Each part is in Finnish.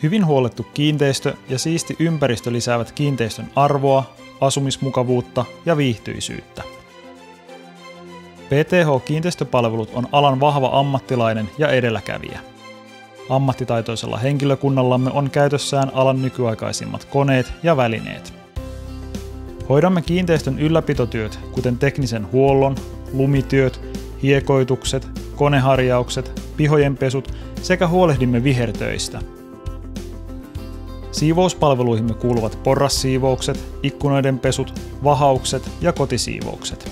Hyvin huollettu kiinteistö ja siisti ympäristö lisäävät kiinteistön arvoa, asumismukavuutta ja viihtyisyyttä. PTH Kiinteistöpalvelut on alan vahva ammattilainen ja edelläkävijä. Ammattitaitoisella henkilökunnallamme on käytössään alan nykyaikaisimmat koneet ja välineet. Hoidamme kiinteistön ylläpitotyöt, kuten teknisen huollon, lumityöt, hiekoitukset, koneharjaukset, pihojen pesut sekä huolehdimme vihertöistä. Siivouspalveluihimme kuuluvat porrassiivoukset, ikkunoiden pesut, vahaukset ja kotisiivoukset.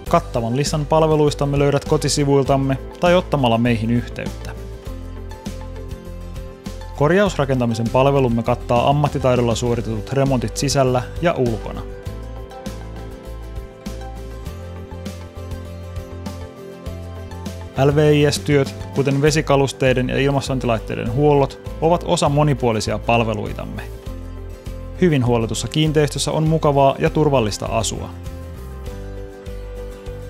Kattavan listan palveluistamme löydät kotisivuiltamme tai ottamalla meihin yhteyttä. Korjausrakentamisen palvelumme kattaa ammattitaidolla suoritetut remontit sisällä ja ulkona. LVIS-työt, kuten vesikalusteiden ja ilmastointilaitteiden huollot, ovat osa monipuolisia palveluitamme. Hyvin huolletussa kiinteistössä on mukavaa ja turvallista asua.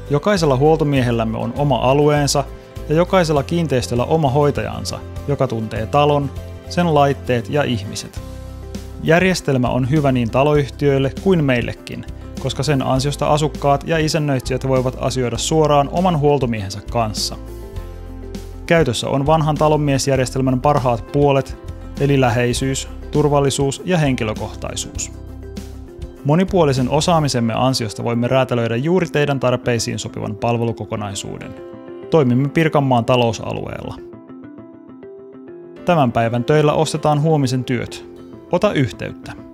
Jokaisella huoltomiehellämme on oma alueensa ja jokaisella kiinteistöllä oma hoitajansa, joka tuntee talon, sen laitteet ja ihmiset. Järjestelmä on hyvä niin taloyhtiöille kuin meillekin, koska sen ansiosta asukkaat ja isännöitsijät voivat asioida suoraan oman huoltomiehensä kanssa. Käytössä on vanhan talonmiesjärjestelmän parhaat puolet, eli läheisyys, turvallisuus ja henkilökohtaisuus. Monipuolisen osaamisemme ansiosta voimme räätälöidä juuri teidän tarpeisiin sopivan palvelukokonaisuuden. Toimimme Pirkanmaan talousalueella. Tämän päivän töillä ostetaan huomisen työt. Ota yhteyttä.